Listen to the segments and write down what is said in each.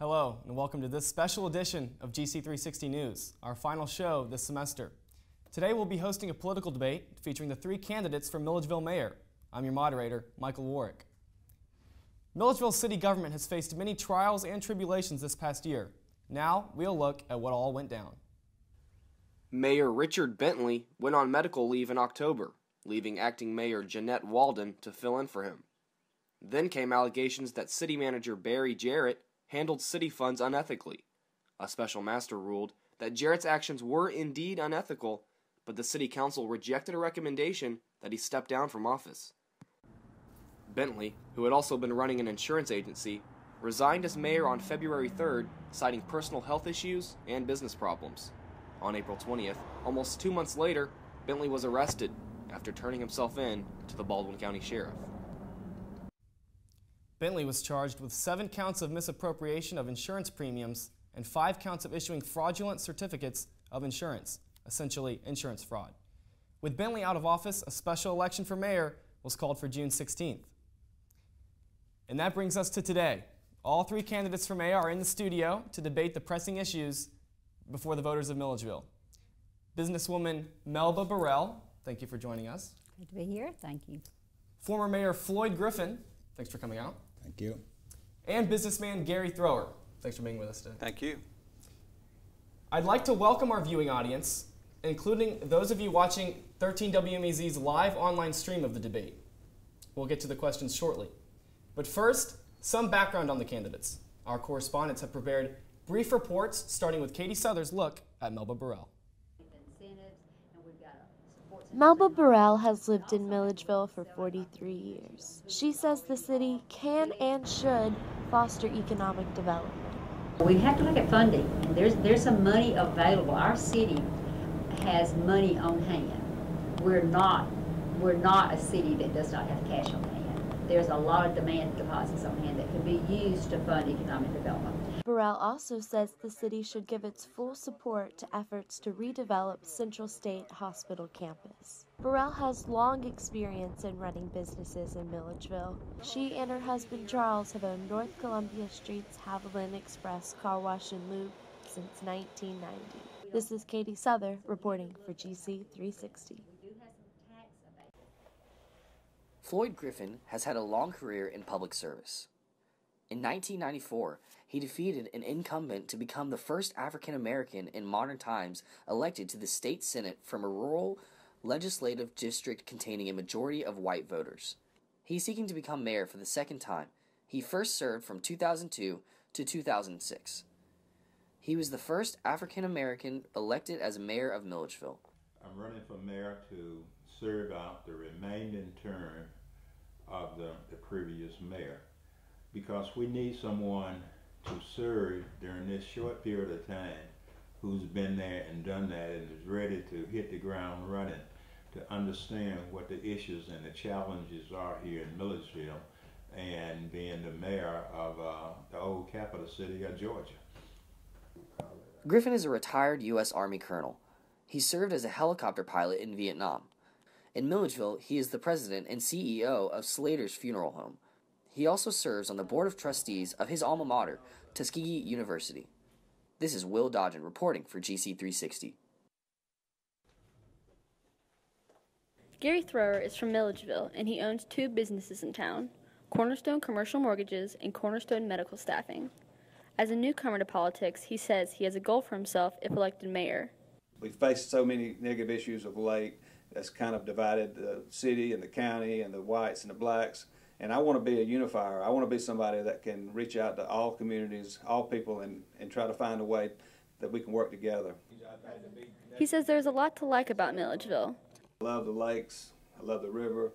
Hello, and welcome to this special edition of GC360 News, our final show this semester. Today we'll be hosting a political debate featuring the three candidates for Milledgeville Mayor. I'm your moderator, Michael Warwick. Milledgeville city government has faced many trials and tribulations this past year. Now we'll look at what all went down. Mayor Richard Bentley went on medical leave in October, leaving acting Mayor Jeanette Walden to fill in for him. Then came allegations that city manager Barry Jarrett handled city funds unethically. A special master ruled that Jarrett's actions were indeed unethical, but the city council rejected a recommendation that he step down from office. Bentley, who had also been running an insurance agency, resigned as mayor on February 3rd, citing personal health issues and business problems. On April 20th, almost 2 months later, Bentley was arrested after turning himself in to the Baldwin County Sheriff. Bentley was charged with 7 counts of misappropriation of insurance premiums and 5 counts of issuing fraudulent certificates of insurance, essentially insurance fraud. With Bentley out of office, a special election for mayor was called for June 16th. And that brings us to today. All 3 candidates for mayor are in the studio to debate the pressing issues before the voters of Milledgeville. Businesswoman Melba Burrell, thank you for joining us. Good to be here, thank you. Former Mayor Floyd Griffin, thanks for coming out. Thank you. And businessman Gary Thrower, thanks for being with us today. Thank you. I'd like to welcome our viewing audience, including those of you watching 13WMEZ's live online stream of the debate. We'll get to the questions shortly. But first, some background on the candidates. Our correspondents have prepared brief reports, starting with Katie Souther's look at Melba Burrell. Melba Burrell has lived in Milledgeville for 43 years. She says the city can and should foster economic development. We have to look at funding, and there's some money available. Our city has money on hand. We're not a city that does not have cash on hand. There's a lot of demand deposits on hand that can be used to fund economic development. Burrell also says the city should give its full support to efforts to redevelop Central State Hospital campus. Burrell has long experience in running businesses in Milledgeville. She and her husband Charles have owned North Columbia Street's Haviland Express Car Wash and Lube since 1990. This is Katie Souther reporting for GC360. Floyd Griffin has had a long career in public service. In 1994, he defeated an incumbent to become the first African American in modern times elected to the state senate from a rural legislative district containing a majority of white voters. He is seeking to become mayor for the second time. He first served from 2002 to 2006. He was the first African American elected as mayor of Milledgeville. I'm running for mayor to serve out the remaining term of the previous mayor, because we need someone to serve during this short period of time who's been there and done that and is ready to hit the ground running, to understand what the issues and the challenges are here in Milledgeville, and being the mayor of the old capital city of Georgia. Griffin is a retired U.S. Army colonel. He served as a helicopter pilot in Vietnam. In Milledgeville, he is the president and CEO of Slater's Funeral Home. He also serves on the board of trustees of his alma mater, Tuskegee University. This is Will Dodgen reporting for GC360. Gary Thrower is from Milledgeville, and he owns 2 businesses in town, Cornerstone Commercial Mortgages and Cornerstone Medical Staffing. As a newcomer to politics, he says he has a goal for himself if elected mayor. We've faced so many negative issues of late that's kind of divided the city and the county and the whites and the blacks. And I want to be a unifier. I want to be somebody that can reach out to all communities, all people, and try to find a way that we can work together. He says there's a lot to like about Milledgeville. I love the lakes. I love the river.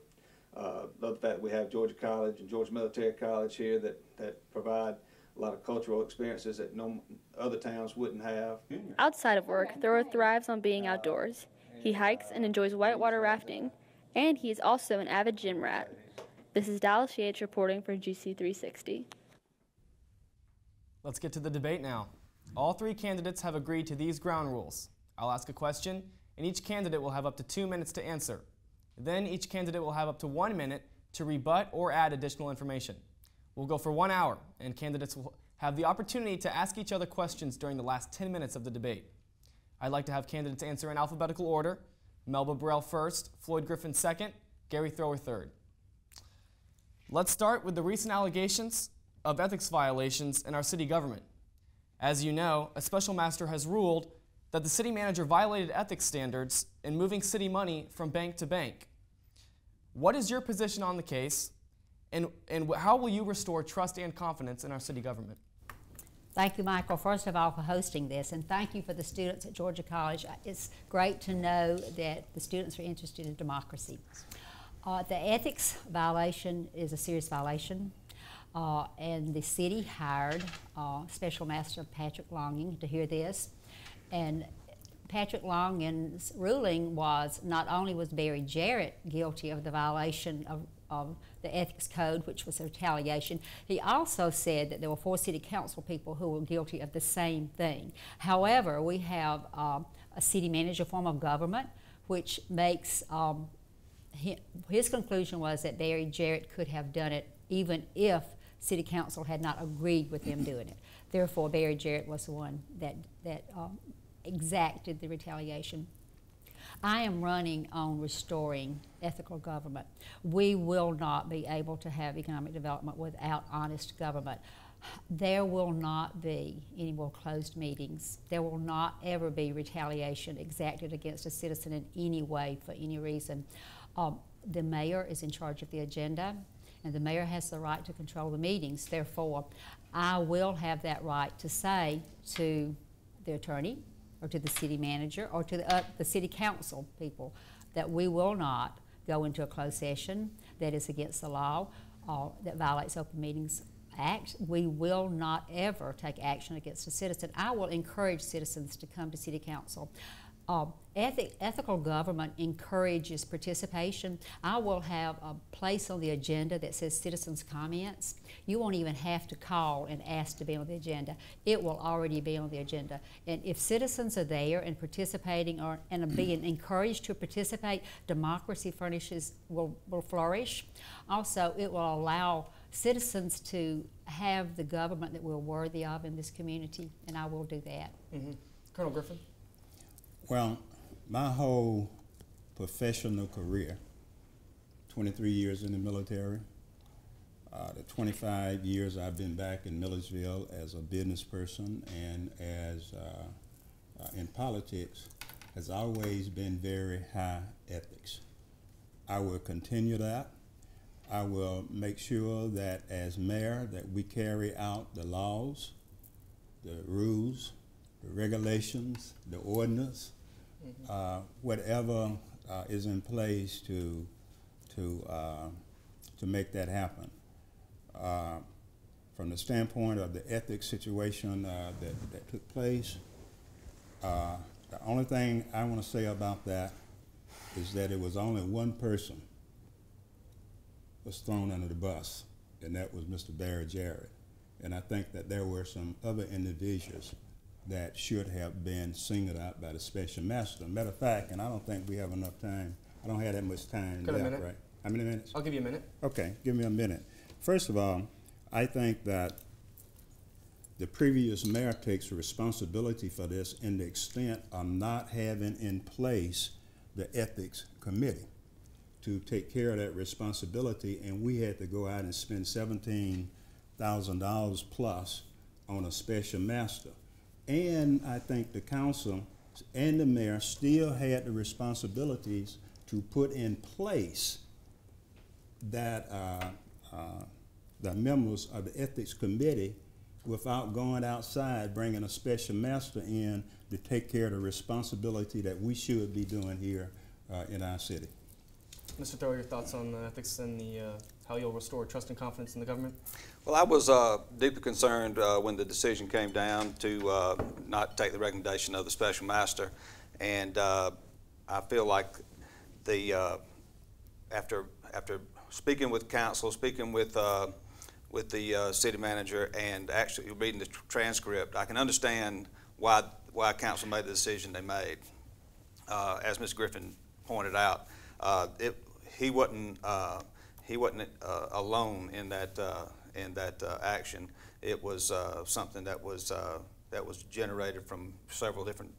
Love the fact that we have Georgia College and Georgia Military College here that provide a lot of cultural experiences that no other towns wouldn't have. Outside of work, Thrower thrives on being outdoors. He hikes and enjoys whitewater rafting, and he is also an avid gym rat. This is Dallas Yates reporting for GC360. Let's get to the debate now. All 3 candidates have agreed to these ground rules. I'll ask a question, and each candidate will have up to 2 minutes to answer. Then each candidate will have up to 1 minute to rebut or add additional information. We'll go for 1 hour, and candidates will have the opportunity to ask each other questions during the last 10 minutes of the debate. I'd like to have candidates answer in alphabetical order. Melba Burrell first, Floyd Griffin second, Gary Thrower third. Let's start with the recent allegations of ethics violations in our city government. As you know, a special master has ruled that the city manager violated ethics standards in moving city money from bank to bank. What is your position on the case, and how will you restore trust and confidence in our city government? Thank you, Michael, first of all, for hosting this, and thank you for the students at Georgia College. It's great to know that the students are interested in democracy. The ethics violation is a serious violation, and the city hired Special Master Patrick Longing to hear this. And Patrick Longing's ruling was not only was Barry Jarrett guilty of the violation of the ethics code, which was a retaliation, he also said that there were 4 city council people who were guilty of the same thing. However, we have a city manager form of government, which makes, his conclusion was that Barry Jarrett could have done it even if city council had not agreed with him doing it. Therefore, Barry Jarrett was the one that exacted the retaliation. I am running on restoring ethical government. We will not be able to have economic development without honest government. There will not be any more closed meetings. There will not ever be retaliation exacted against a citizen in any way for any reason. The mayor is in charge of the agenda, and the mayor has the right to control the meetings. Therefore, I will have that right to say to the attorney, or to the city manager, or to the city council people, that we will not go into a closed session that is against the law, that violates Open Meetings Act. We will not ever take action against a citizen. I will encourage citizens to come to city council. Ethical government encourages participation. I will have a place on the agenda that says citizens' comments. You won't even have to call and ask to be on the agenda. It will already be on the agenda. And if citizens are there and participating and are being encouraged to participate, democracy will flourish. Also, it will allow citizens to have the government that we're worthy of in this community, and I will do that. Mm-hmm. Colonel Griffin? Well, my whole professional career, 23 years in the military, the 25 years I've been back in Milledgeville as a business person and as in politics, has always been very high ethics. I will continue that. I will make sure that as mayor that we carry out the laws, the rules, the regulations, the ordinance, whatever is in place to make that happen. From the standpoint of the ethics situation that took place, the only thing I want to say about that is that it was only one person was thrown under the bus, and that was Mr. Barry Jarrett. And I think that there were some other individuals that should have been singled out by the special master. Matter of fact, and I don't think we have enough time. I don't have that much time left, right? How many minutes? I'll give you a minute. Okay, give me a minute. First of all, I think that the previous mayor takes responsibility for this in the extent of not having in place the ethics committee to take care of that responsibility, and we had to go out and spend $17,000 plus on a special master. And I think the council and the mayor still had the responsibilities to put in place that the members of the ethics committee without going outside, bringing a special master in to take care of the responsibility that we should be doing here in our city. Mr. Thrower, your thoughts on ethics and how you'll restore trust and confidence in the government? Well, I was deeply concerned when the decision came down to not take the recommendation of the special master, and I feel like after speaking with council, speaking with the city manager, and actually reading the transcript, I can understand why council made the decision they made. As Ms. Griffin pointed out, he wasn't alone in that in that action. It was something that was generated from several different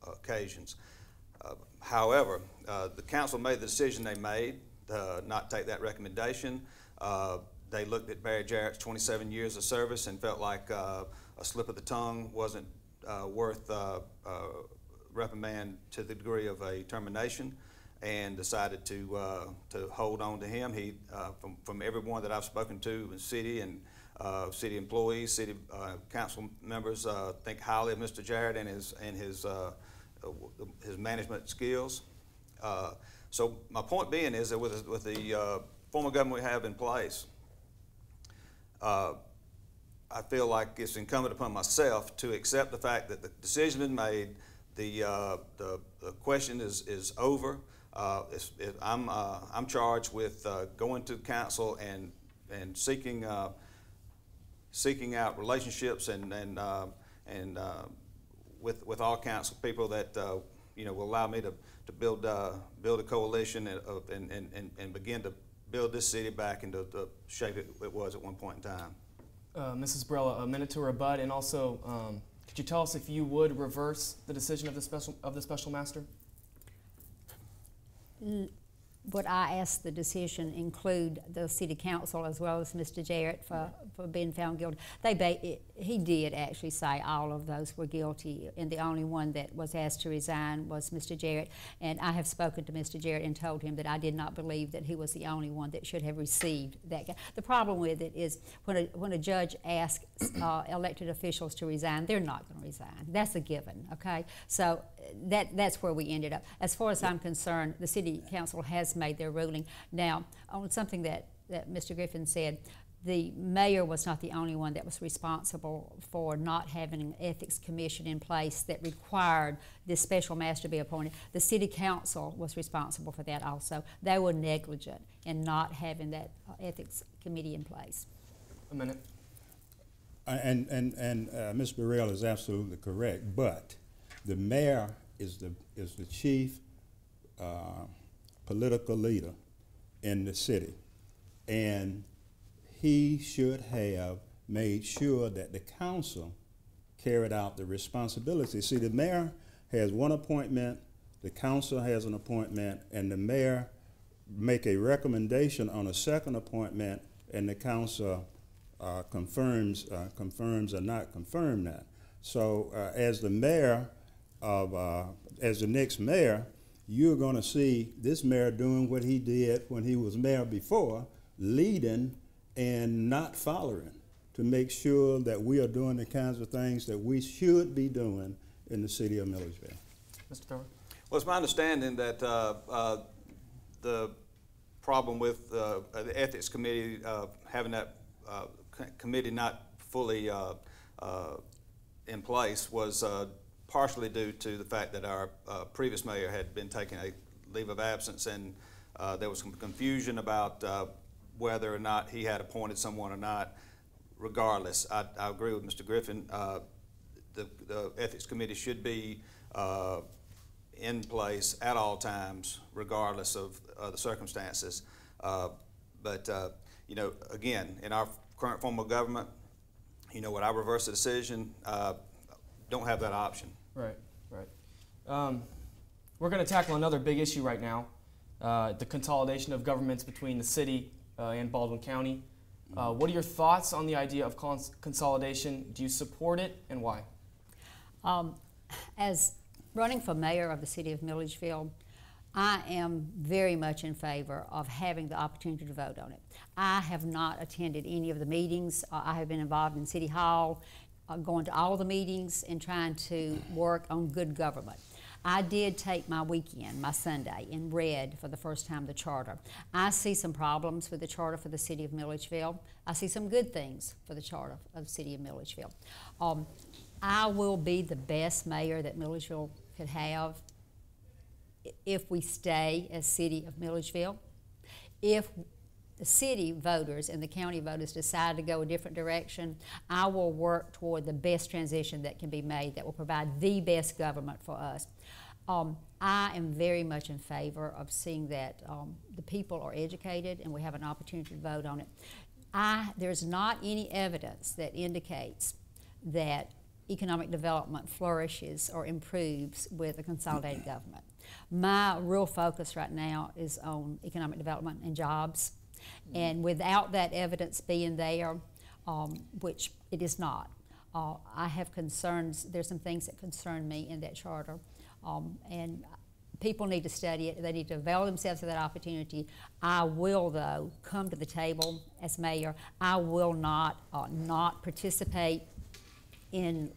occasions. However, the council made the decision they made not take that recommendation. They looked at Barry Jarrett's 27 years of service and felt like a slip of the tongue wasn't worth reprimand to the degree of a termination, and decided to hold on to him. He, from everyone that I've spoken to in the city and city employees, city council members, think highly of Mr. Jarrett and his management skills. So my point being is that with the form of government we have in place, I feel like it's incumbent upon myself to accept the fact that the decision has been made. The question is over. I'm charged with going to council and seeking out relationships and with all council people that will allow me to build a coalition and begin to build this city back into the shape it was at one point in time. Mrs. Burrell, a minute to rebut, and also could you tell us if you would reverse the decision of the special master? Would I ask the decision include the city council as well as Mr. Jarrett for being found guilty? He did actually say all of those were guilty, and the only one that was asked to resign was Mr. Jarrett. And I have spoken to Mr. Jarrett and told him that I did not believe that he was the only one that should have received that. The problem with it is when a judge asks elected officials to resign, they're not going to resign. That's a given, okay? So that's where we ended up. As far as I'm concerned, the city council has made their ruling. Now, on something that Mr. Griffin said, the mayor was not the only one that was responsible for not having an ethics commission in place that required this special master to be appointed. The city council was responsible for that also. They were negligent in not having that ethics committee in place. A minute. And Ms. Burrell is absolutely correct, but the mayor is the chief political leader in the city, and he should have made sure that the council carried out the responsibility. See, the mayor has one appointment, the council has an appointment, and the mayor make a recommendation on a second appointment, and the council confirms or not confirm that. So as the mayor as the next mayor, you're going to see this mayor doing what he did when he was mayor before, leading and not following, to make sure that we are doing the kinds of things that we should be doing in the city of Milledgeville. Mr. Thurman? Well, it's my understanding that the problem with the ethics committee, having that committee not fully in place, was partially due to the fact that our previous mayor had been taking a leave of absence, and there was some confusion about whether or not he had appointed someone or not. Regardless, I agree with Mr. Griffin. The ethics committee should be in place at all times, regardless of the circumstances. But again, in our current form of government, when I reverse the decision, don't have that option. Right. We're going to tackle another big issue right now, the consolidation of governments between the city and Baldwin County. What are your thoughts on the idea of consolidation? Do you support it, and why? As running for mayor of the city of Milledgeville, I am very much in favor of having the opportunity to vote on it. I have not attended any of the meetings. I have been involved in City Hall, going to all the meetings and trying to work on good government. I did take my weekend, my Sunday, and read for the first time the charter. I see some problems with the charter for the city of Milledgeville. I see some good things for the charter of the city of Milledgeville. I will be the best mayor that Milledgeville could have if we stay as city of Milledgeville. If the city voters and the county voters decide to go a different direction, I will work toward the best transition that can be made that will provide the best government for us. I am very much in favor of seeing that the people are educated and we have an opportunity to vote on it. There's not any evidence that indicates that economic development flourishes or improves with a consolidated government. My real focus right now is on economic development and jobs. And without that evidence being there, which it is not, I have concerns. There's some things that concern me in that charter. And people need to study it. They need to avail themselves of that opportunity. I will, though, come to the table as mayor. I will not participate in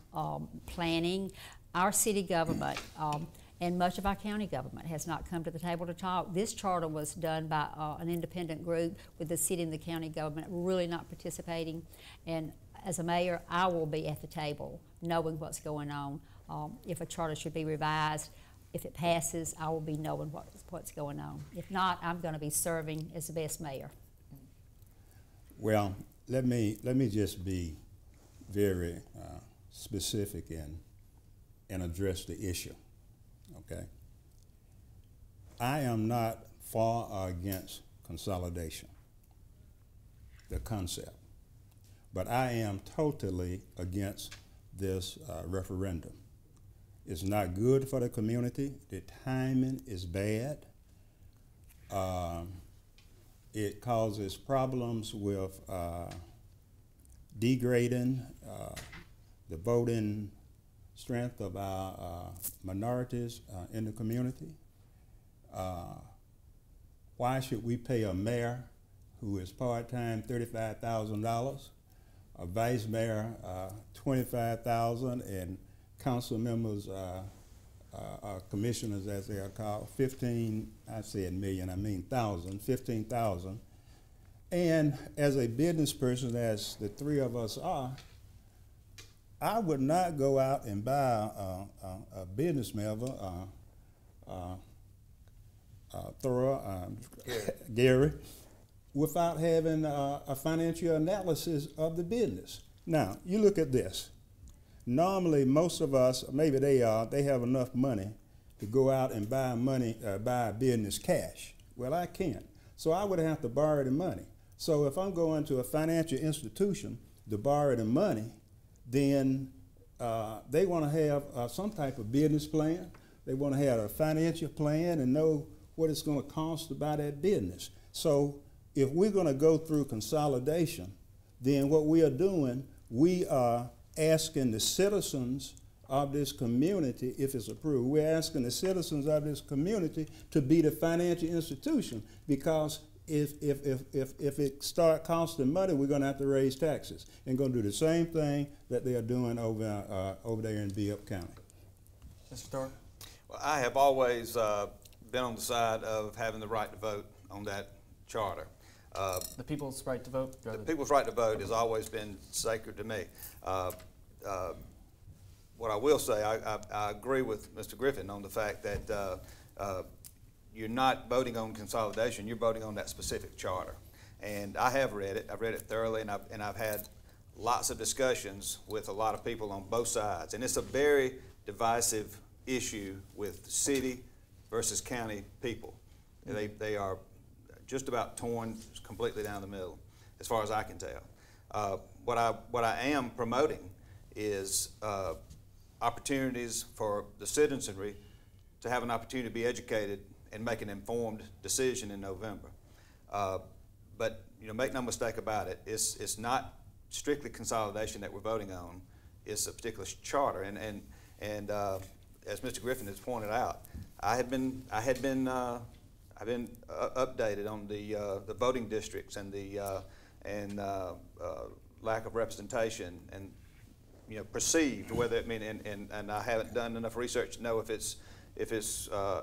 planning. Our city government and much of our county government has not come to the table to talk. This charter was done by an independent group with the city and the county government really not participating. And as a mayor, I will be at the table knowing what's going on. If a charter should be revised, if it passes, I will be knowing what's going on. If not, I'm going to be serving as the best mayor. Well, let me just be very specific and address the issue. Okay. I am not for or against consolidation, the concept, but I am totally against this referendum. It's not good for the community. The timing is bad. It causes problems with degrading the voting strength of our minorities in the community. Why should we pay a mayor who is part-time $35,000, a vice mayor $25,000, and council members, commissioners as they are called, 15, I said million, I mean thousand, 15,000. And as a business person, as the three of us are, I would not go out and buy a business member, Gary, without having a financial analysis of the business. Now, you look at this. Normally, most of us, maybe they have enough money to go out and buy a business cash. Well, I can't. So I would have to borrow the money. So if I'm going to a financial institution to borrow the money, then they want to have some type of business plan. They want to have a financial plan and know what it's going to cost to buy that business. So if we're going to go through consolidation, then what we are doing, we are asking the citizens of this community, if it's approved, we're asking the citizens of this community to be the financial institution, because if it start costing money, we're going to have to raise taxes and going to do the same thing that they are doing over there in Bibb County. Mr. Thor? Well, I have always been on the side of having the right to vote on that charter. The people's right to vote? The people's right to vote has always been sacred to me. What I will say, I agree with Mr. Griffin on the fact that you're not voting on consolidation, you're voting on that specific charter. And I have read it. I've read it thoroughly, and I've had lots of discussions with a lot of people on both sides. And it's a very divisive issue with city versus county people. They are just about torn completely down the middle, as far as I can tell. What I am promoting is opportunities for the citizenry to have an opportunity to be educated and make an informed decision in November. But make no mistake about it, it's not strictly consolidation that we're voting on. It's a particular charter, and as Mr. Griffin has pointed out, I had been updated on the voting districts and the lack of representation and perceived, whether it mean and I haven't done enough research to know if it's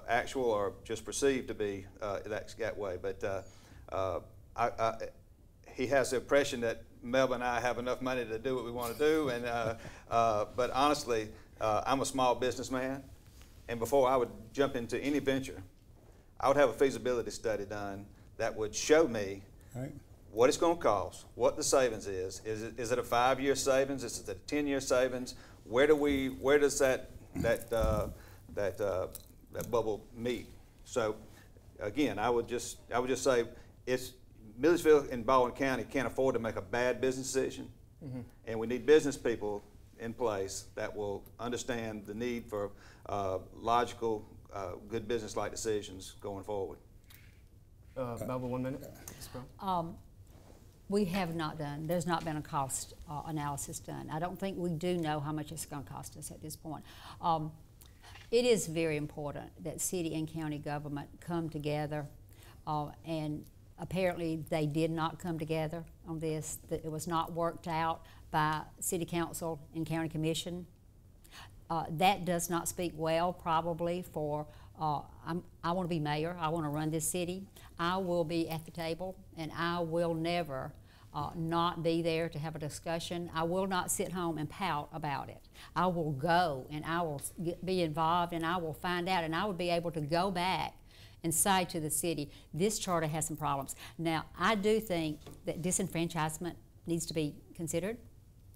actual or just perceived to be that way. But he has the impression that Melba and I have enough money to do what we want to do, and but honestly, I'm a small businessman, and before I would jump into any venture, I would have a feasibility study done that would show me what it's going to cost, what the savings is. Is it a 5-year savings? Is it a 10-year savings? Where does that bubble meet? So again, I would just say Milledgeville and Baldwin County can't afford to make a bad business decision, and we need business people in place that will understand the need for logical, good business-like decisions going forward. Melba, 1 minute. We have not done, there's not been a cost analysis done. I don't think we do know how much it's going to cost us at this point. It is very important that city and county government come together, and apparently they did not come together on this. That it was not worked out by city council and county commission. That does not speak well probably for, I want to be mayor, I want to run this city. I will be at the table, and I will never not be there to have a discussion. I will not sit home and pout about it. I will go and I will be involved, and I will find out, and I would be able to go back and say to the city, this charter has some problems. Now, I do think that disenfranchisement needs to be considered.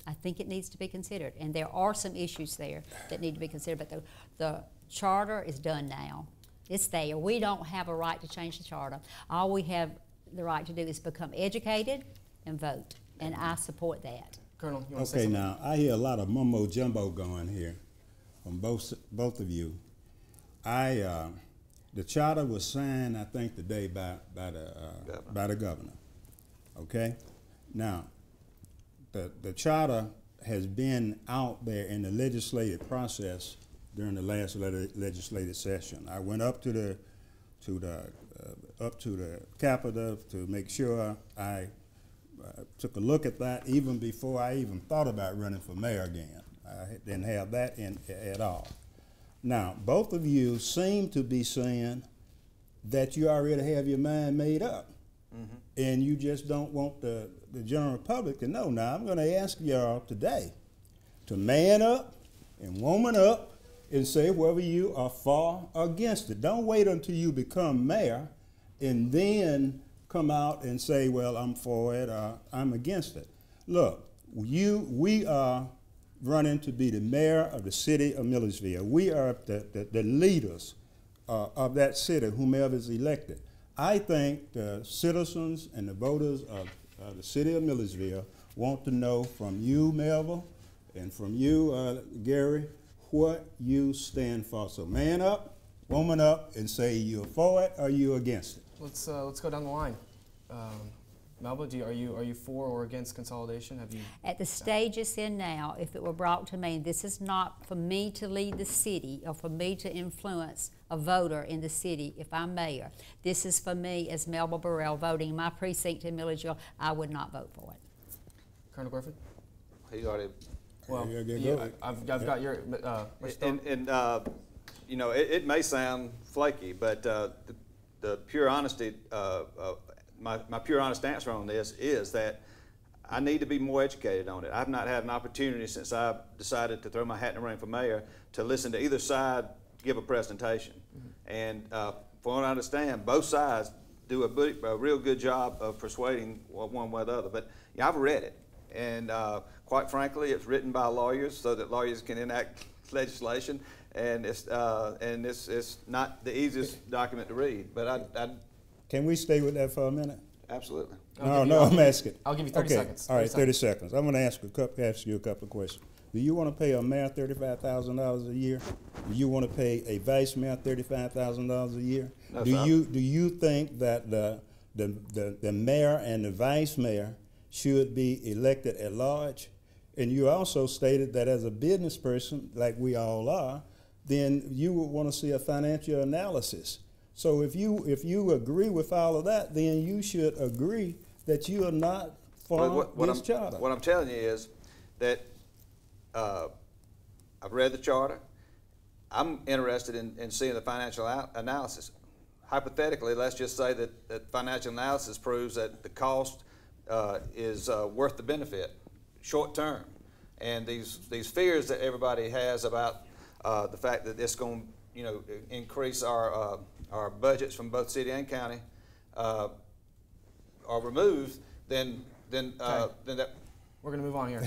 I think it needs to be considered, and there are some issues there that need to be considered, but the charter is done now. It's there. We don't have a right to change the charter. All we have the right to do is become educated and vote, and I support that. Colonel, you want to say Okay, something? now, I hear a lot of mumbo jumbo going here from both of you. The charter was signed, I think, today by the governor. Okay? Now, the charter has been out there in the legislative process during the last legislative session. I went up to the Capitol to make sure I took a look at that even before I even thought about running for mayor again. I didn't have that in at all. Now, both of you seem to be saying that you already have your mind made up, and you just don't want the general public to know. Now, I'm going to ask y'all today to man up and woman up and say whether you are for or against it. Don't wait until you become mayor and then come out and say, well, I'm for it or I'm against it. Look, we are running to be the mayor of the city of Milledgeville. We are the leaders of that city, whomever is elected. I think the citizens and the voters of the city of Milledgeville want to know from you, Melville, and from you, Gary, what you stand for. So man up, woman up, and say you're for it or you're against it. Let's go down the line. Melba, are you for or against consolidation? Have you? At the stage it's in now, if it were brought to me, this is not for me to lead the city or for me to influence a voter in the city if I'm mayor. This is for me as Melba Burrell voting in my precinct in Milledgeville. I would not vote for it. Colonel Griffin? He already. Well, I've got your. You know, it may sound flaky, but the pure honesty, my pure honest answer on this is that I need to be more educated on it. I've not had an opportunity since I decided to throw my hat in the ring for mayor to listen to either side give a presentation. And from what I understand, both sides do a real good job of persuading one way or the other. But yeah, I've read it, and quite frankly, it's written by lawyers so that lawyers can enact legislation, and it's not the easiest document to read. But Can we stay with that for a minute? Absolutely. I'm asking. I'll give you 30 seconds. All right, 30 seconds. I'm going to ask you a couple of questions. Do you want to pay a mayor $35,000 a year? Do you want to pay a vice mayor $35,000 a year? No, do you think that the mayor and the vice mayor should be elected at large? And you also stated that as a business person, like we all are, then you would want to see a financial analysis. So if you agree with all of that, then you should agree that you are not for this charter. What I'm telling you is that I've read the charter. I'm interested in seeing the financial analysis. Hypothetically, let's just say that financial analysis proves that the cost is worth the benefit, short term. And these fears that everybody has about the fact that it's going to increase our budgets from both city and county are removed, then that. We're going to move on here.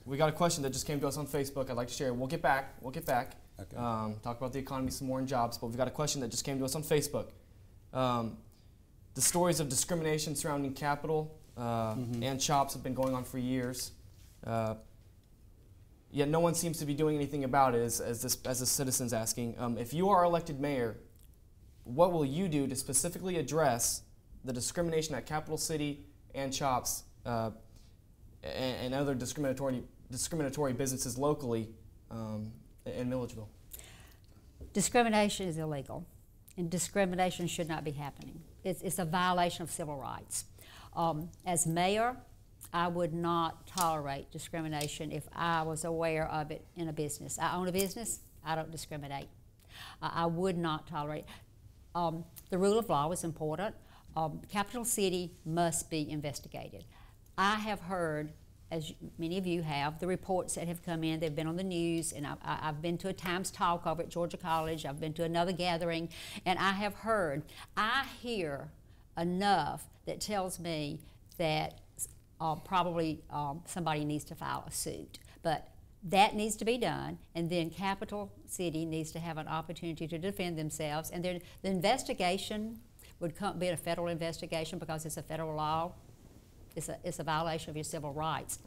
We got a question that just came to us on Facebook. I'd like to share. We'll get back. Okay. Talk about the economy some more and jobs. But we've got a question that just came to us on Facebook. The stories of discrimination surrounding Capitol and CHOPS have been going on for years. Yet no one seems to be doing anything about it, as the citizen's asking. If you are elected mayor, what will you do to specifically address the discrimination at Capital City and CHOPS and other discriminatory businesses locally in Milledgeville? Discrimination is illegal, and discrimination should not be happening. It's a violation of civil rights. As mayor, I would not tolerate discrimination if I was aware of it in a business. I own a business, I don't discriminate. I would not tolerate. The rule of law is important. Capital City must be investigated. I have heard, as many of you have, the reports that have come in. They've been on the news, and I've been to a Times Talk over at Georgia College. I've been to another gathering, and I have heard, I hear enough that tells me that probably somebody needs to file a suit. But that needs to be done, and then Capital City needs to have an opportunity to defend themselves, and then the investigation would be a federal investigation because it's a federal law. It's a violation of your civil rights.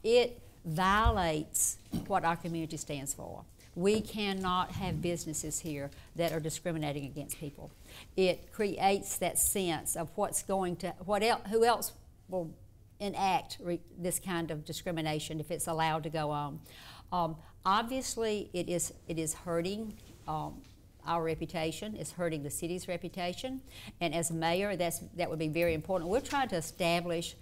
It violates what our community stands for. We cannot have businesses here that are discriminating against people. It creates that sense of who else will enact this kind of discrimination if it's allowed to go on. Obviously, it is hurting our reputation. It's hurting the city's reputation. And as mayor, that would be very important. We're trying to establish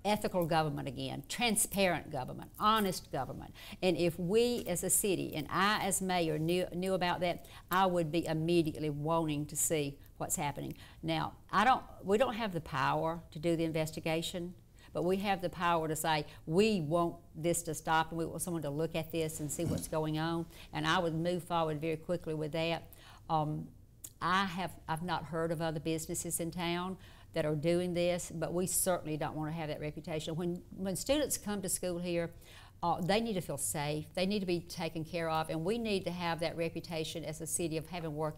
ethical government again, transparent government, honest government. And if we as a city and I as mayor knew about that, I would be immediately wanting to see what's happening. Now, we don't have the power to do the investigation, but we have the power to say, we want this to stop and we want someone to look at this and see what's going on. And I would move forward very quickly with that. I've not heard of other businesses in town that are doing this, but we certainly don't want to have that reputation. When students come to school here, they need to feel safe. They need to be taken care of, and we need to have that reputation as a city of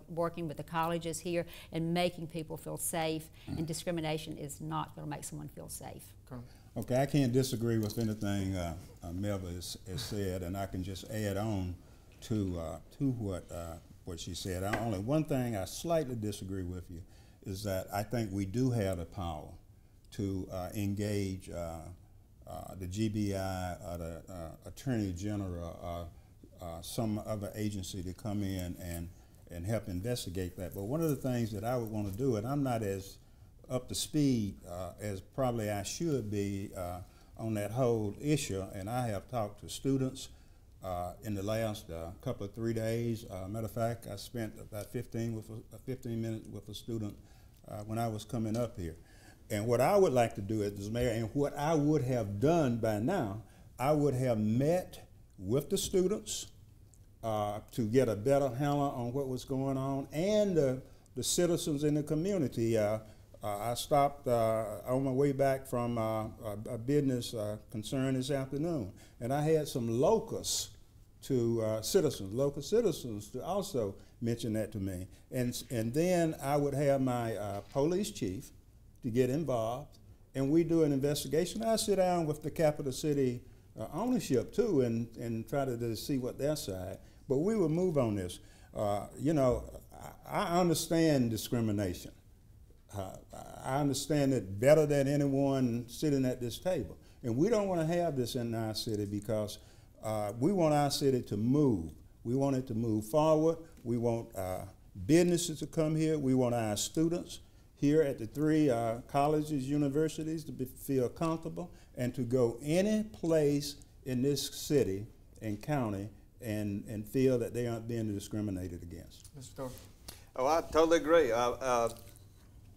working with the colleges here and making people feel safe, and discrimination is not going to make someone feel safe. Okay, I can't disagree with anything Melva has said, and I can just add on to what she said. Only one thing I slightly disagree with you is that I think we do have the power to engage the GBI or the Attorney General or some other agency to come in and help investigate that. But one of the things that I would want to do, and I'm not as up to speed as probably I should be on that whole issue, and I have talked to students in the last couple of 3 days. Matter of fact, I spent about 15 minutes with a student when I was coming up here. And what I would like to do as mayor, and what I would have done by now, I would have met with the students to get a better handle on what was going on, and the citizens in the community. I stopped on my way back from a business concern this afternoon, and I had some local citizens to also mention that to me. And then I would have my police chief to get involved, and we do an investigation. I sit down with the Capital City ownership too and try to see what their side, but we will move on this. You know, I understand discrimination. I understand it better than anyone sitting at this table. And we don't want to have this in our city because we want our city to move. We want it to move forward. We want businesses to come here. We want our students here at the 3 colleges, universities to feel comfortable and to go any place in this city and county and feel that they aren't being discriminated against. Mr. Thor. Oh, I totally agree.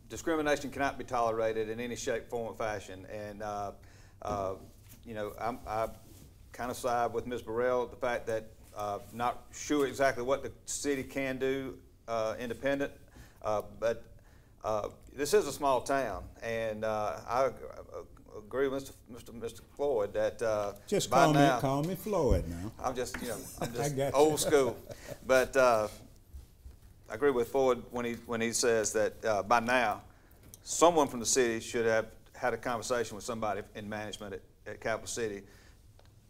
Discrimination cannot be tolerated in any shape, form, or fashion. And, you know, I kind of side with Ms. Mayoral, the fact that not sure exactly what the city can do independent, but this is a small town, and I agree with Mr. Floyd that just call me Floyd now. I'm just, you know, I'm just old school, but I agree with Floyd when he says that by now someone from the city should have had a conversation with somebody in management at Capital City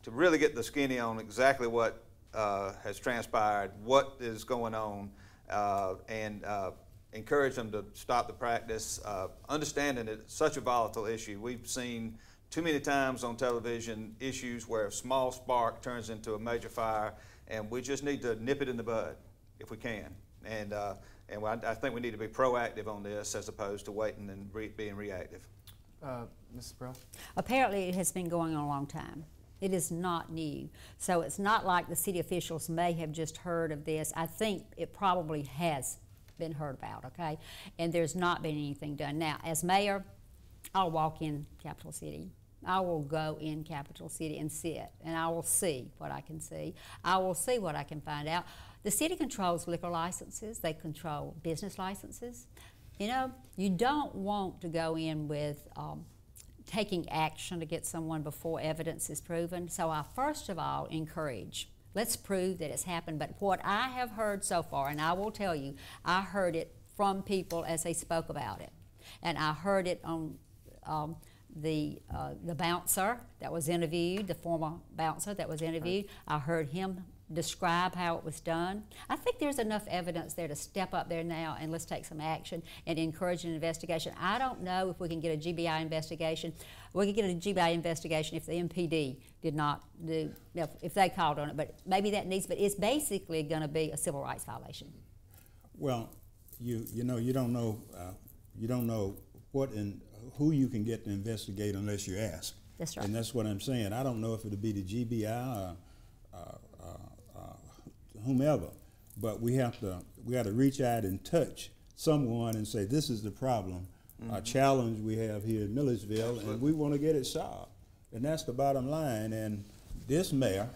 to really get the skinny on exactly what has transpired, what is going on, and encourage them to stop the practice, understanding it's such a volatile issue. We've seen too many times on television issues where a small spark turns into a major fire, and we just need to nip it in the bud if we can. And I think we need to be proactive on this as opposed to waiting and being reactive. Mrs. Burrell? Apparently it has been going on a long time. It is not new. So it's not like the city officials may have just heard of this. I think it probably has been heard about, okay? And there's not been anything done. Now, as mayor, I'll walk in Capital City. I will go in Capital City and sit, and I will see what I can see. I will see what I can find out. The city controls liquor licenses. They control business licenses. You know, you don't want to go in with taking action to get someone before evidence is proven. So I first of all encourage, let's prove that it's happened. But what I have heard so far, and I will tell you, I heard it from people as they spoke about it. And I heard it on the bouncer that was interviewed, the former bouncer that was interviewed. I heard him describe how it was done. I think there's enough evidence there to step up there now and let's take some action and encourage an investigation. I don't know if we can get a GBI investigation. We could get a GBI investigation if the MPD did not do, if they called on it, but maybe that needs, but it's basically going to be a civil rights violation. Well, you don't know what and who you can get to investigate unless you ask. That's right. And that's what I'm saying. I don't know if it'll be the GBI or whomever, but we got to reach out and touch someone and say this is the problem, a challenge we have here in Milledgeville, and we want to get it solved. And that's the bottom line. And this mayor,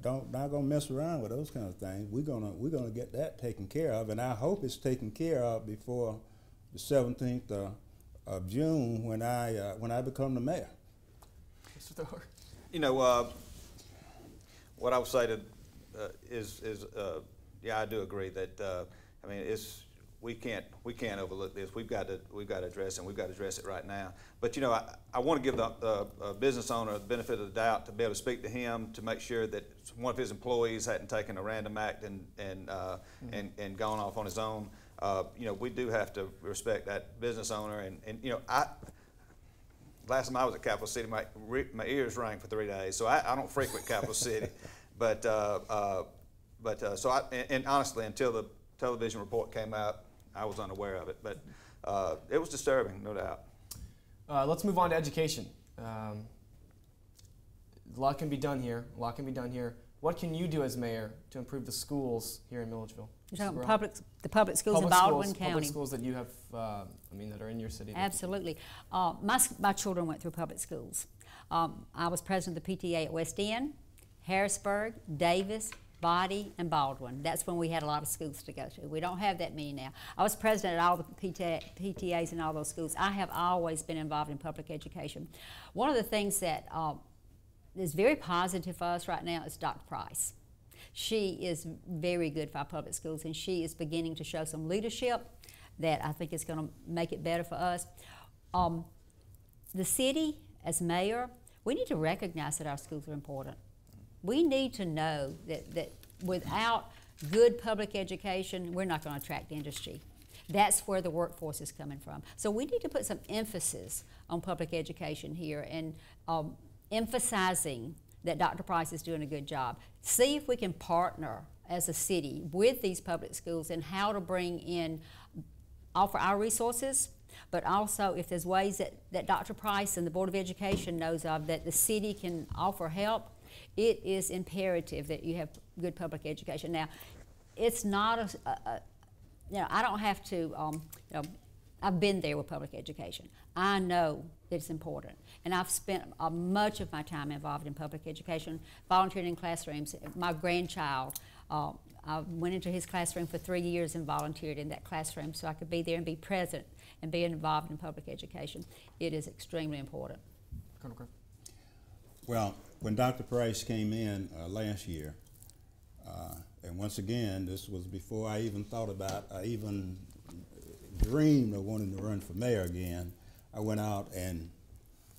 not gonna mess around with those kind of things. We're gonna get that taken care of, and I hope it's taken care of before the 17th of June when I become the mayor. Mr. Thor? You know, what I would say to yeah, I do agree that I mean we can't overlook this. We've got to address it, and we've got to address it right now. But you know, I want to give the business owner the benefit of the doubt to be able to speak to him to make sure that one of his employees hadn't taken a random act and gone off on his own. You know, we do have to respect that business owner, and you know, last time I was at Capital City, my ears rang for 3 days, so I don't frequent Capital City. But honestly, until the television report came out, I was unaware of it. But it was disturbing, no doubt. Let's move on to education. A lot can be done here. What can you do as mayor to improve the schools here in Milledgeville? The public schools in Baldwin County. Public schools that you have, that are in your city. Absolutely. My children went through public schools. I was president of the PTA at West End, Harrisburg, Davis, Body, and Baldwin. That's when we had a lot of schools to go to. We don't have that many now. I was president at all the PTAs in all those schools. I have always been involved in public education. One of the things that is very positive for us right now is Dr. Price. She is very good for our public schools, and she is beginning to show some leadership that I think is going to make it better for us. The city, as mayor, we need to recognize that our schools are important. We need to know that without good public education, we're not going to attract industry. That's where the workforce is coming from. So we need to put some emphasis on public education here and emphasizing that Dr. Price is doing a good job. See if we can partner as a city with these public schools and how to bring in, offer our resources, but also if there's ways that Dr. Price and the Board of Education knows of that the city can offer help. It is imperative that you have good public education. Now, it's not I don't have to, I've been there with public education. I know that it's important. And I've spent much of my time involved in public education, volunteering in classrooms. My grandchild, I went into his classroom for 3 years and volunteered in that classroom so I could be there and be present and be involved in public education. It is extremely important. Colonel Griffin. Well, when Dr. Price came in last year, and once again, this was before I even thought about even dreamed of wanting to run for mayor again, I went out and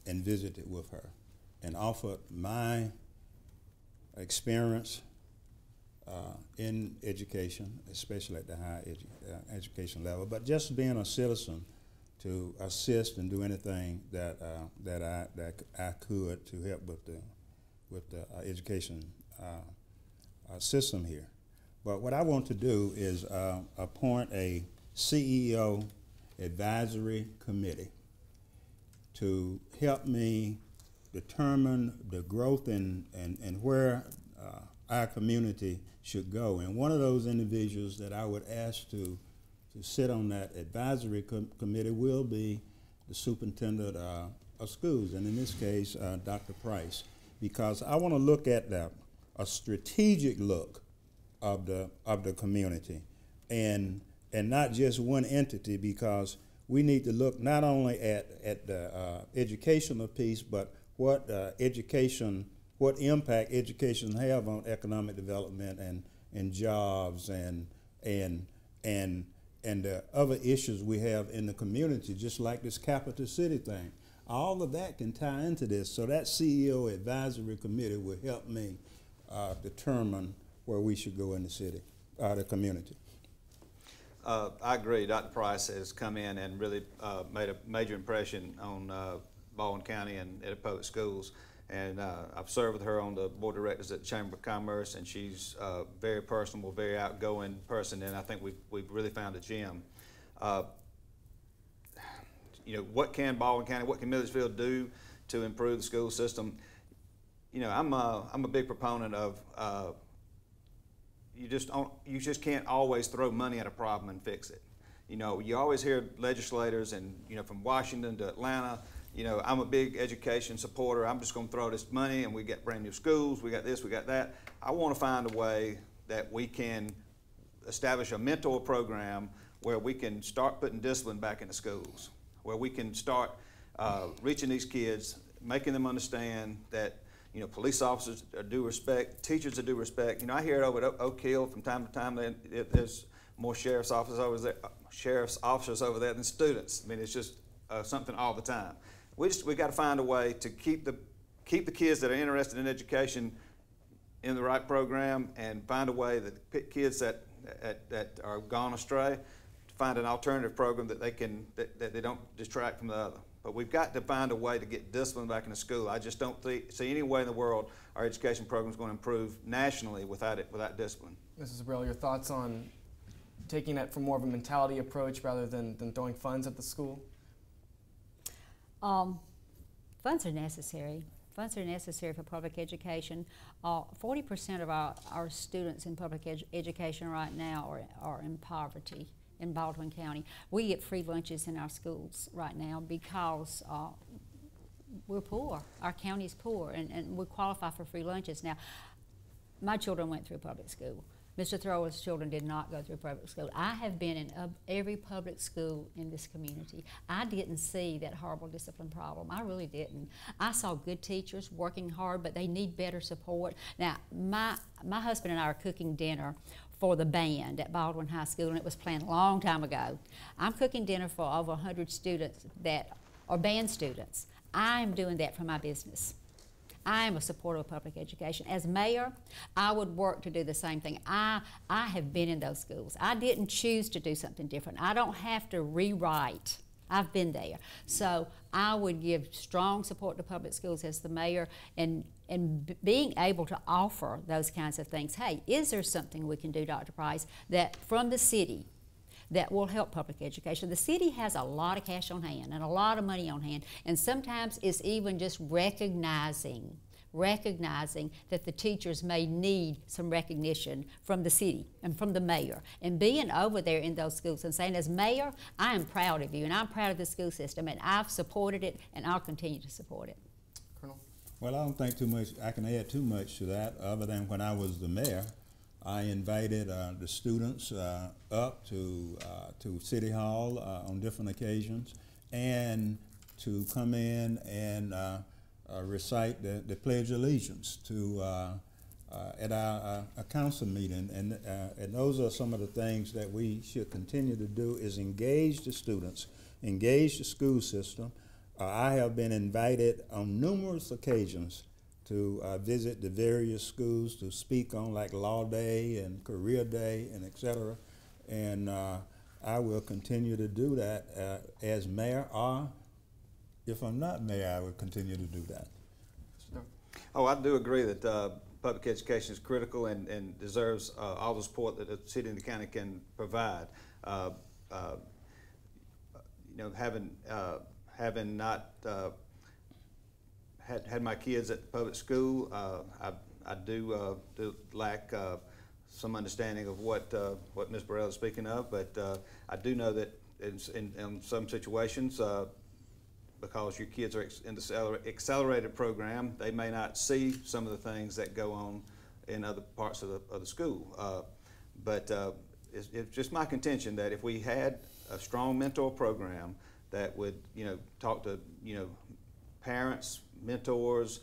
visited with her and offered my experience in education, especially at the higher education level, but just being a citizen to assist and do anything that I could to help with the education system here. But what I want to do is appoint a CEO advisory committee to help me determine the growth and where our community should go. And one of those individuals that I would ask to sit on that advisory committee will be the superintendent of schools, and in this case, Dr. Price, because I want to look at a strategic look of the community, and not just one entity, because we need to look not only at the educational piece, but what impact education have on economic development and jobs and the other issues we have in the community, just like this capital city thing. All of that can tie into this. So that CEO advisory committee will help me determine where we should go in the city, the community. I agree. Dr. Price has come in and really made a major impression on Baldwin County and at public schools. And I've served with her on the board of directors at the Chamber of Commerce, and she's a very personable, very outgoing person, and I think we've really found a gem. You know, what can Baldwin County, what can Milledgeville do to improve the school system? You know, I'm a big proponent of you just can't always throw money at a problem and fix it. You know, you always hear legislators, and you know, from Washington to Atlanta. You know, I'm a big education supporter. I'm just going to throw this money and we get brand new schools, we got this, we got that. I want to find a way that we can establish a mentor program where we can start putting discipline back into schools, where we can start reaching these kids, making them understand that, you know, police officers are due respect, teachers are due respect. You know, I hear it over at Oak Hill from time to time that there's more sheriff's officers over there than students. I mean, it's just something all the time. We got to find a way to keep the kids that are interested in education in the right program, and find a way that kids that are gone astray, to find an alternative program that they don't distract from the other. But we've got to find a way to get discipline back in the school. I just don't see any way in the world our education program is going to improve nationally without discipline. Mrs. Abreu, your thoughts on taking that from more of a mentality approach rather than throwing funds at the school? Funds are necessary. Funds are necessary for public education. 40% of our students in public education right now are in poverty in Baldwin County. We get free lunches in our schools right now because we're poor. Our county is poor, and we qualify for free lunches. Now, my children went through public school. Mr. Thrower's children did not go through public school. I have been in every public school in this community. I didn't see that horrible discipline problem. I really didn't. I saw good teachers working hard, but they need better support. Now, my husband and I are cooking dinner for the band at Baldwin High School, and it was planned a long time ago. I'm cooking dinner for over 100 students that are band students. I'm doing that for my business. I am a supporter of public education. As mayor, I would work to do the same thing. I have been in those schools. I didn't choose to do something different. I don't have to rewrite. I've been there. So I would give strong support to public schools as the mayor, and being able to offer those kinds of things. Hey, is there something we can do, Dr. Price, that from the city that will help public education? The city has a lot of cash on hand and a lot of money on hand, and sometimes it's even just recognizing that the teachers may need some recognition from the city and from the mayor, and being over there in those schools and saying, as mayor, I am proud of you and I'm proud of the school system, and I've supported it and I'll continue to support it. Colonel? Well, I don't think I can add too much to that, other than when I was the mayor, I invited the students up to City Hall on different occasions, and to come in and recite the Pledge of Allegiance to at our council meeting, and those are some of the things that we should continue to do, is engage the students, engage the school system. I have been invited on numerous occasions to visit the various schools to speak on like Law Day and Career Day and et cetera. And I will continue to do that as mayor, or if I'm not mayor, I will continue to do that. Oh, I do agree that public education is critical and deserves all the support that the city and the county can provide. You know, having not had my kids at the public school, I do lack some understanding of what Ms. Burrell is speaking of, but I do know that in some situations, because your kids are in the accelerated program, they may not see some of the things that go on in other parts of the school. But it's just my contention that if we had a strong mentor program that would, you know, talk to, you know, parents, mentors,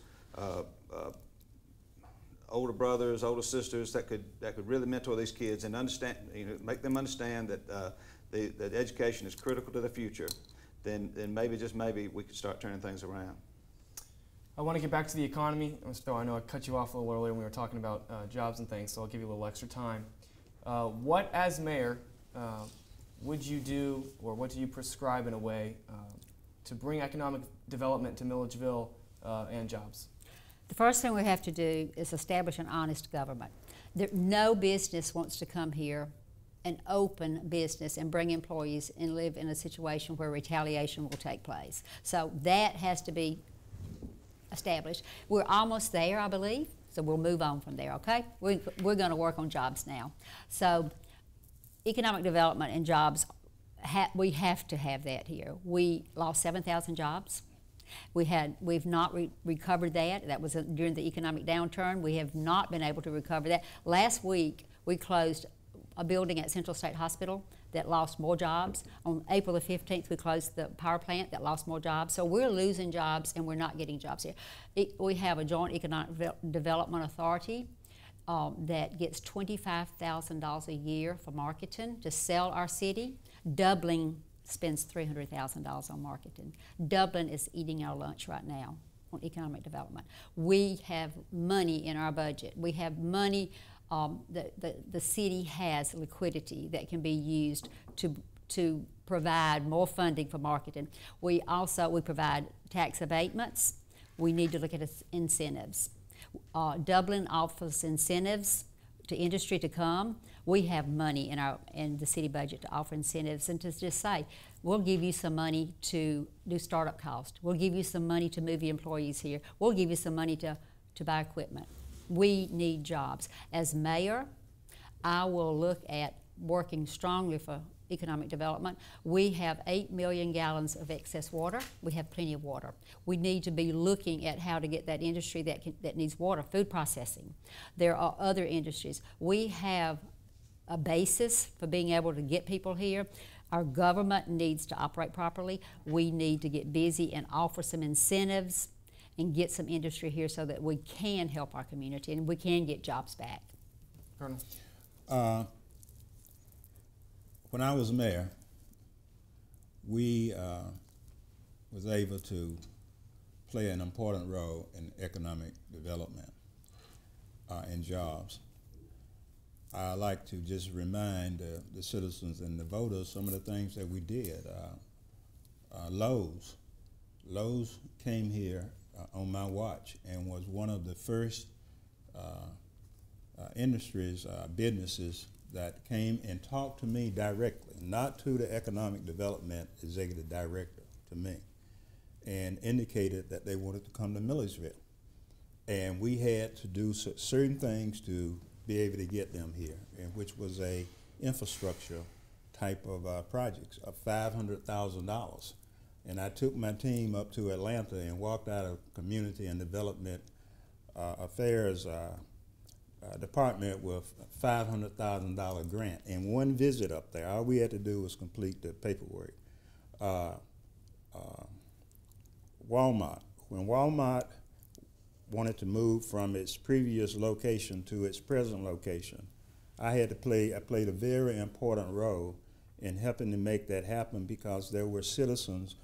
older brothers, older sisters that could really mentor these kids and understand, you know, make them understand that that education is critical to the future, then maybe, just maybe, we could start turning things around. I want to get back to the economy. So I know I cut you off a little earlier when we were talking about jobs and things, so I'll give you a little extra time. What, as mayor, would you do, or what do you prescribe in a way to bring economic development to Milledgeville and jobs? The first thing we have to do is establish an honest government. No business wants to come here and open business and bring employees and live in a situation where retaliation will take place. So that has to be established. We're almost there, I believe, so we'll move on from there, okay? We're going to work on jobs now. So economic development and jobs, we have to have that here. We lost 7,000 jobs. We've not recovered that. That was during the economic downturn. We have not been able to recover that. Last week, we closed a building at Central State Hospital that lost more jobs. On April the 15th, we closed the power plant that lost more jobs. So we're losing jobs and we're not getting jobs here. We have a joint economic development authority that gets $25,000 a year for marketing to sell our city. Dublin spends $300,000 on marketing. Dublin is eating our lunch right now on economic development. We have money in our budget. We have money. The city has liquidity that can be used to provide more funding for marketing. We provide tax abatements. We need to look at incentives. Dublin offers incentives to industry to come. We have money in the city budget to offer incentives and to just say, we'll give you some money to do startup costs. We'll give you some money to move your employees here. We'll give you some money to buy equipment. We need jobs. As mayor, I will look at working strongly for economic development. We have 8 million gallons of excess water. We have plenty of water. We need to be looking at how to get that industry that needs water, food processing. There are other industries. We have a basis for being able to get people here. Our government needs to operate properly. We need to get busy and offer some incentives and get some industry here so that we can help our community and we can get jobs back. Colonel? When I was mayor, we was able to play an important role in economic development and jobs. I like to just remind the citizens and the voters some of the things that we did. Lowe's came here on my watch and was one of the first industries, businesses that came and talked to me directly, not to the economic development executive director, to me, and indicated that they wanted to come to Milledgeville. And we had to do certain things to be able to get them here, and which was a infrastructure type of projects of $500,000. And I took my team up to Atlanta and walked out of Community and Development Affairs department with a $500,000 grant. In one visit up there, all we had to do was complete the paperwork. Walmart, when Walmart wanted to move from its previous location to its present location. I played a very important role in helping to make that happen because there were citizens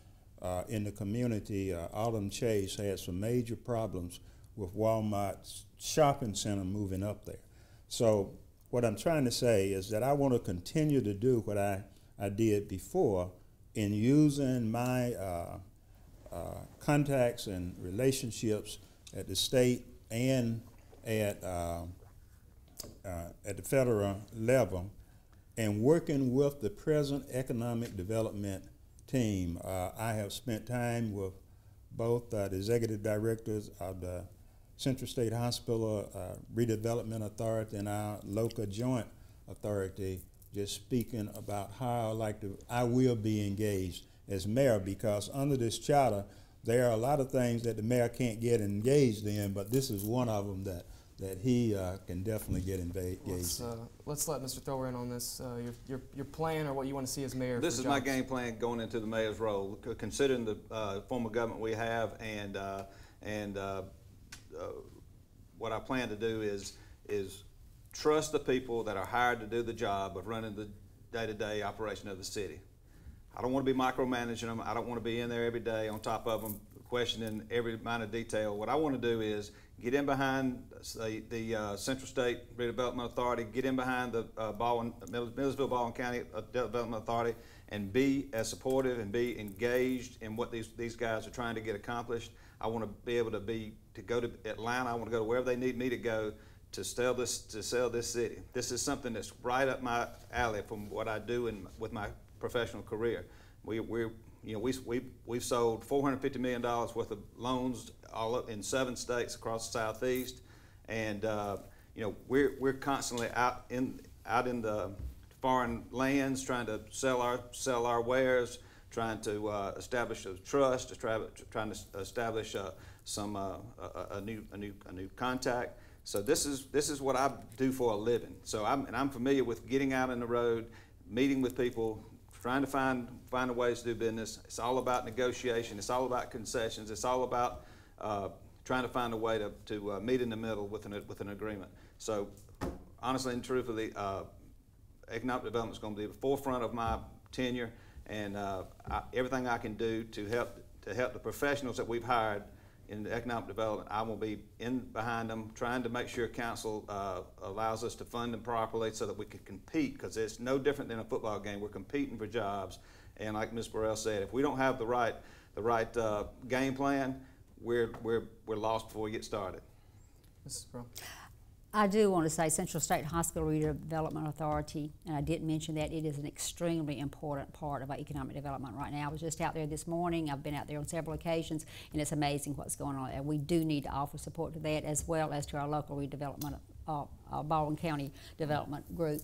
in the community. Autumn Chase had some major problems with Walmart's shopping center moving up there. So what I'm trying to say is that I want to continue to do what I did before in using my contacts and relationships at the state and at the federal level, and working with the present economic development team. I have spent time with both the executive directors of the Central State Hospital Redevelopment Authority and our local joint authority, just speaking about how I will be engaged as mayor, because under this charter, there are a lot of things that the mayor can't get engaged in, but this is one of them that he can definitely get engaged in. Let's let Mr. Thrower in on this. Your plan or what you want to see as mayor. This is my game plan going into the mayor's role, considering the form of government we have, and what I plan to do is trust the people that are hired to do the job of running the day-to-day operation of the city. I don't want to be micromanaging them. I don't want to be in there every day on top of them, questioning every minor detail. What I want to do is get in behind the Central State Redevelopment Authority, get in behind the Millersville-Baldwin County Development Authority, and be as supportive and be engaged in what these guys are trying to get accomplished. I want to be able to go to Atlanta. I want to go to wherever they need me to go to sell this city. This is something that's right up my alley from what I do with my professional career. We've sold $450 million worth of loans all up in 7 states across the Southeast, and we're constantly out in the foreign lands trying to sell our wares, trying to establish a trust, trying to establish a new contact. So this is what I do for a living. So I'm familiar with getting out on the road, meeting with people, trying to find ways to do business. It's all about negotiation. It's all about concessions. It's all about trying to find a way to meet in the middle with an agreement. So honestly and truthfully, economic development is going to be the forefront of my tenure, and everything I can do to help the professionals that we've hired in the economic development, I will be in behind them, trying to make sure council allows us to fund them properly so that we can compete, because it's no different than a football game. We're competing for jobs, and like Ms. Burrell said, if we don't have the right game plan, we're lost before we get started. Mrs. Burrell. I do want to say Central State Hospital Redevelopment Authority, and I didn't mention that, it is an extremely important part of our economic development right now. I was just out there this morning. I've been out there on several occasions, and it's amazing what's going on there. We do need to offer support to that, as well as to our local redevelopment, Baldwin County Development Group.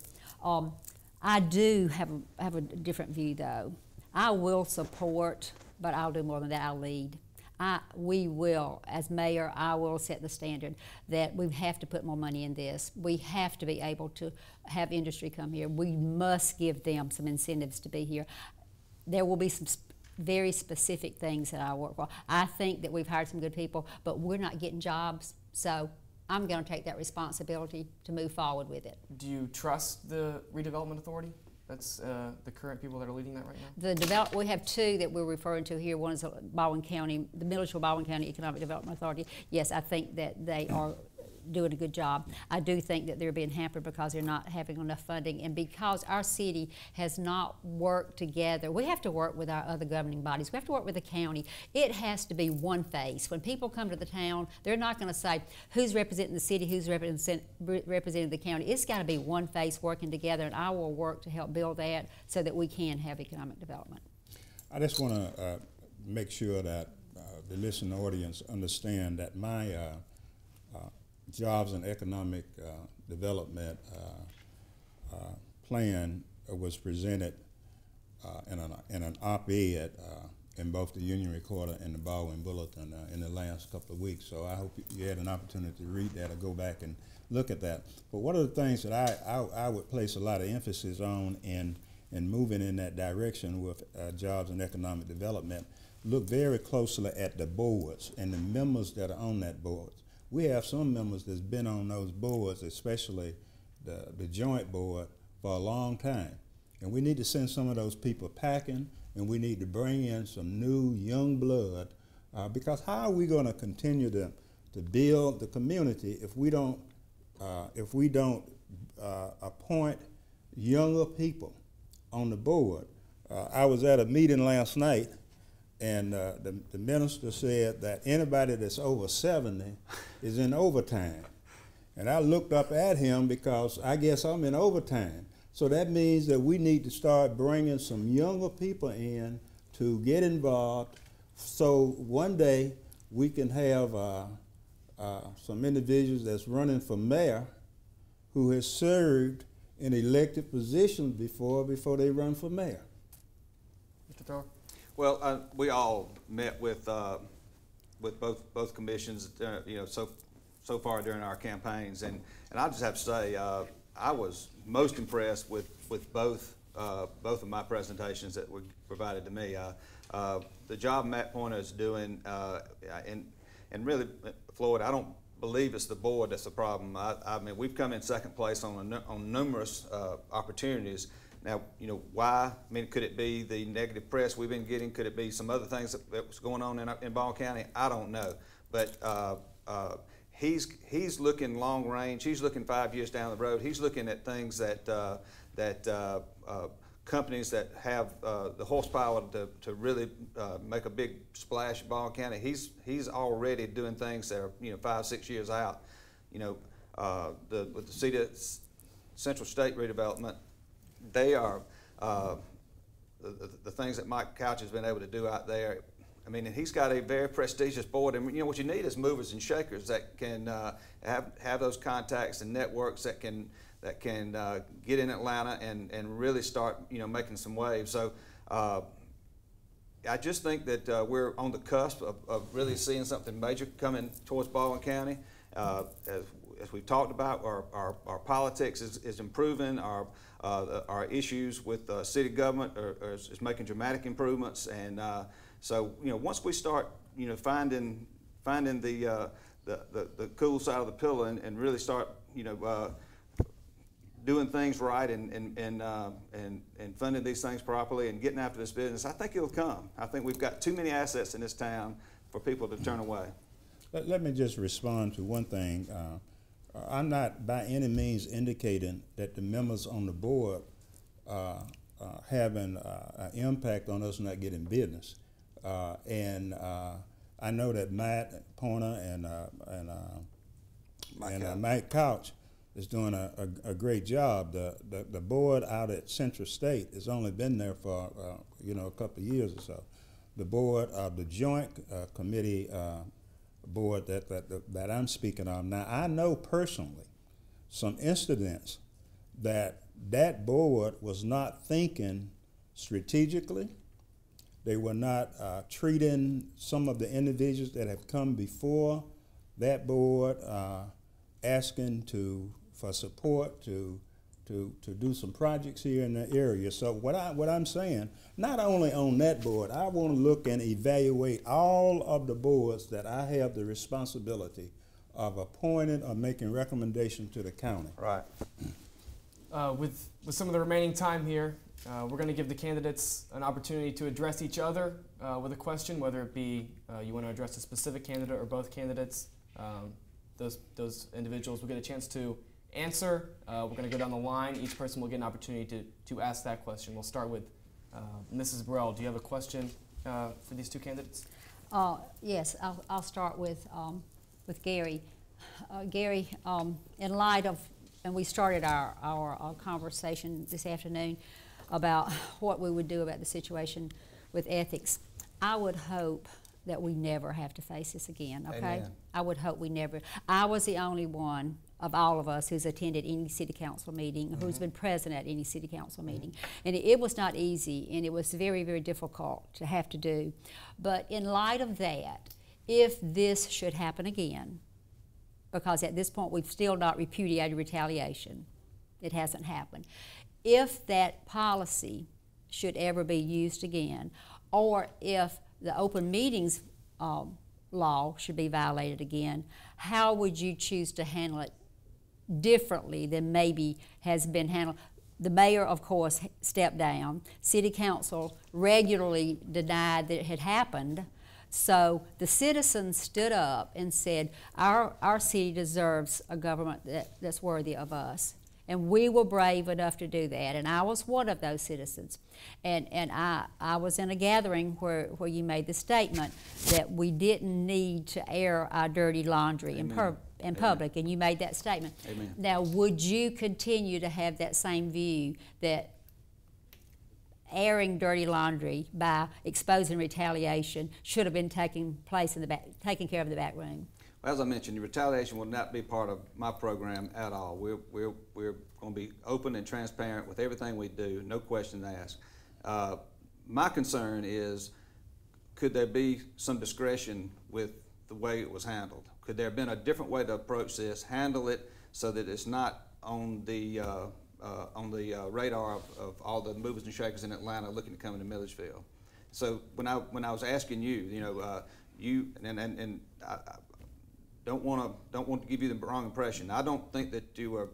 I do have a different view, though. I will support, but I'll do more than that. I'll lead. We will, as mayor, I will set the standard that we have to put more money in this. We have to be able to have industry come here. We must give them some incentives to be here. There will be some very specific things that I work for. I think that we've hired some good people, but we're not getting jobs, so I'm going to take that responsibility to move forward with it. Do you trust the redevelopment authority? That's the current people that are leading that right now? We have 2 that we're referring to here. One is Baldwin County, the Millersville-Baldwin County Economic Development Authority. Yes, I think that they are doing a good job. I do think that they're being hampered because they're not having enough funding, and because our city has not worked together. We have to work with our other governing bodies. We have to work with the county. It has to be one face. When people come to the town, they're not going to say who's representing the city, who's representing the county. It's got to be one face working together, and I will work to help build that so that we can have economic development. I just want to make sure that the listening audience understand that my jobs and economic development plan was presented in an op-ed in both the Union Recorder and the Baldwin Bulletin in the last couple of weeks. So I hope you had an opportunity to read that or go back and look at that. But one of the things that I would place a lot of emphasis on in moving in that direction with jobs and economic development, look very closely at the boards and the members that are on that board. we have some members that's been on those boards, especially the joint board, for a long time. And we need to send some of those people packing, and we need to bring in some new young blood, because how are we going to continue to build the community if we don't appoint younger people on the board? I was at a meeting last night, and the minister said that anybody that's over 70 is in overtime. And I looked up at him because I guess I'm in overtime. So that means that we need to start bringing some younger people in to get involved, so one day we can have some individuals that's running for mayor who has served in elected positions before they run for mayor. Mr. Thrower? Well, we all met with both commissions, so far during our campaigns, and I just have to say I was most impressed with both of my presentations that were provided to me. The job Matt Pointer is doing, and really, Floyd, I don't believe it's the board that's the problem. I mean, we've come in second place on numerous opportunities. Now, why? I mean, could it be the negative press we've been getting? Could it be some other things that was going on in Ball County? I don't know. But he's looking long range. He's looking 5 years down the road. He's looking at things that companies that have the horsepower to really make a big splash in Ball County. He's already doing things that are 5-6 years out. With the Central State redevelopment, they are the things that Mike Couch has been able to do out there. I mean, and he's got a very prestigious board, and what you need is movers and shakers that can have those contacts and networks that can get in Atlanta and really start making some waves. So I just think that we're on the cusp of really seeing something major coming towards Baldwin County. As we've talked about, our politics is improving. Our issues with city government is making dramatic improvements, and so once we start finding the cool side of the pillow and really start doing things right and funding these things properly and getting after this business, I think it'll come. I think we've got too many assets in this town for people to turn away. Let me just respond to one thing. I'm not by any means indicating that the members on the board having an impact on us not getting business. And I know that Matt Pointer and Mike Couch is doing a great job. The board out at Central State has only been there for a couple of years or so. The board of the joint committee board that I'm speaking of now, I know personally some incidents that board was not thinking strategically. They were not treating some of the individuals that have come before that board, asking for support to do some projects here in the area. So what I'm saying, not only on that board, I want to look and evaluate all of the boards that I have the responsibility of appointing or making recommendations to the county. Right. With some of the remaining time here, we're going to give the candidates an opportunity to address each other with a question, whether it be you want to address a specific candidate or both candidates. Those individuals will get a chance to answer. We're going to go down the line. Each person will get an opportunity to ask that question. We'll start with Mrs. Burrell. Do you have a question for these two candidates? Yes, I'll start with Gary. Gary, in light of, and we started our conversation this afternoon about what we would do about the situation with ethics. I would hope that we never have to face this again, okay? Amen. I would hope we never. I was the only one of all of us who's attended any city council meeting, who's been present at any city council meeting. And it was not easy, and it was very, very difficult to have to do. But in light of that, if this should happen again, because at this point we've still not repudiated retaliation, it hasn't happened. If that policy should ever be used again, or if the open meetings law should be violated again, how would you choose to handle it differently than maybe has been handled? The mayor, of course, stepped down. City council regularly denied that it had happened. So the citizens stood up and said, our city deserves a government that's worthy of us. And we were brave enough to do that. And I was one of those citizens. And I was in a gathering where you made the statement that we didn't need to air our dirty laundry in public, and you made that statement. Amen. Now, would you continue to have that same view that airing dirty laundry by exposing retaliation should have been taking care of in the back room? Well, as I mentioned, the retaliation will not be part of my program at all. We're going to be open and transparent with everything we do, no questions asked. My concern is, could there be some discretion with the way it was handled? Could there have been a different way to approach this, handle it so that it's not on the radar of all the movers and shakers in Atlanta looking to come into Milledgeville? So when I was asking you, you and I don't want to give you the wrong impression. I don't think that you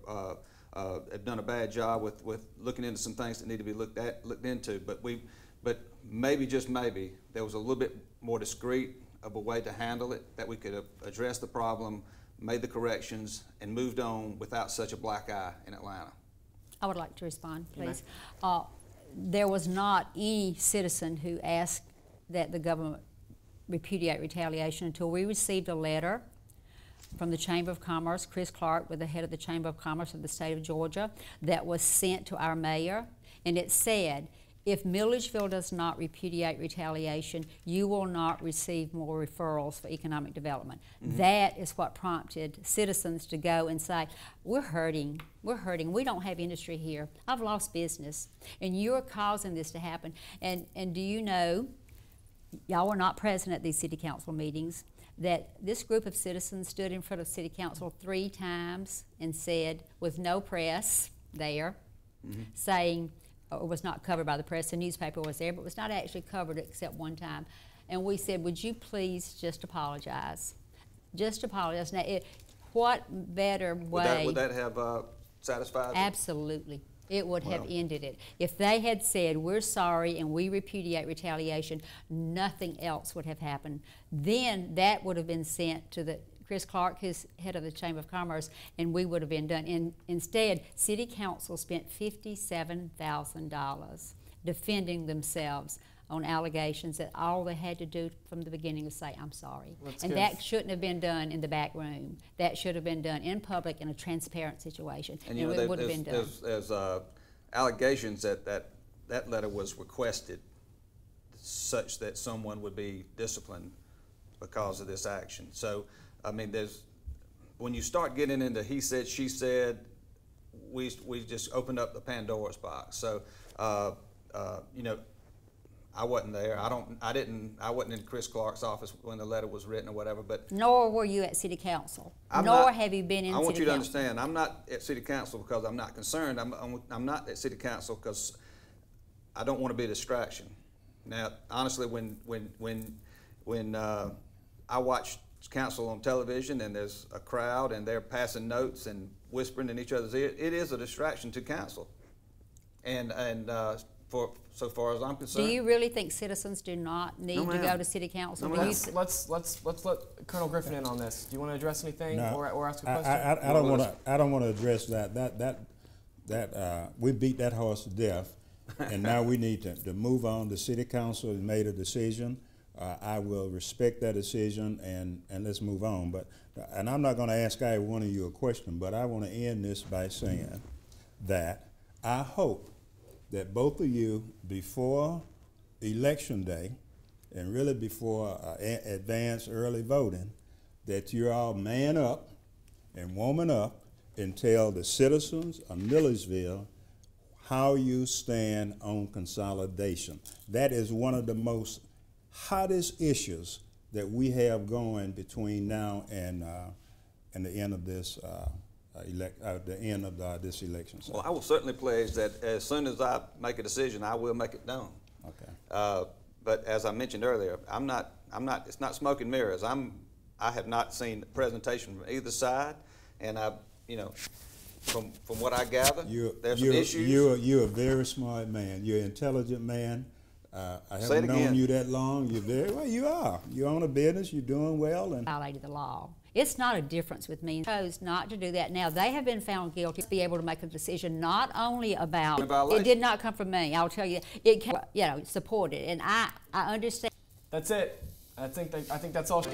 have done a bad job with looking into some things that need to be looked into. But maybe, just maybe, there was a little bit more discreet of a way to handle it, that we could have addressed the problem, made the corrections, and moved on without such a black eye in Atlanta. I would like to respond, please. There was not any citizen who asked that the government repudiate retaliation until we received a letter from the Chamber of Commerce. Chris Clark was the head of the Chamber of Commerce of the state of Georgia, that was sent to our mayor, and it said, if Milledgeville does not repudiate retaliation, you will not receive more referrals for economic development. Mm-hmm. That is what prompted citizens to go and say, we're hurting, we don't have industry here, I've lost business, and you're causing this to happen. And do you know, y'all were not present at these city council meetings, that this group of citizens stood in front of city council 3 times and said, with no press there, mm-hmm. saying, it was not covered by the press, the newspaper was there, but it was not actually covered except one time. And we said, would you please just apologize? Just apologize. Now, what better way? Would that have satisfied them? Absolutely. It would have ended it. If they had said, we're sorry and we repudiate retaliation, nothing else would have happened. Then that would have been sent to the Chris Clark, who's head of the Chamber of Commerce, and we would have been done. Instead, City Council spent $57,000 defending themselves on allegations that all they had to do from the beginning was say, I'm sorry. That shouldn't have been done in the back room. That should have been done in public in a transparent situation, and it would have been done. There's allegations that letter was requested such that someone would be disciplined because of this action. So, I mean, when you start getting into he said, she said, we just opened up the Pandora's box. So, you know, I wasn't there. I wasn't in Chris Clark's office when the letter was written or whatever. But nor were you at City Council. Nor have you been in City Council. I want you to understand, I'm not at City Council because I'm not concerned. I'm not at City Council because I don't want to be a distraction. Now, honestly, when I watch council on television and there's a crowd and they're passing notes and whispering in each other's ear, it is a distraction to council. And for so far as I'm concerned. Do you really think citizens do not need to go to City Council? No, let's let Colonel Griffin in on this. Do you want to address anything or ask a question? I don't want to address that. We beat that horse to death, and now we need to move on. The City Council has made a decision. I will respect that decision, and let's move on. And I'm not going to ask either one of you a question, but I want to end this by saying that I hope that both of you, before Election Day, and really before advanced early voting, that you all man up and woman up and tell the citizens of Milledgeville how you stand on consolidation. That is one of the most hottest issues that we have going between now and the end of this this election cycle. Well, I will certainly pledge that as soon as I make a decision, I will make it known. Okay. but as I mentioned earlier, it's not smoke and mirrors. I have not seen presentation from either side, and from what I gather, there's some issues. You're a very smart man. You're an intelligent man. I haven't known you that long. You're very well. You are. You own a business. You're doing well. And violated the law. It's not a difference with me. Chose not to do that. Now they have been found guilty to be able to make a decision not only about. It did not come from me. I'll tell you. It came, supported, and I understand. That's it. I think that's all.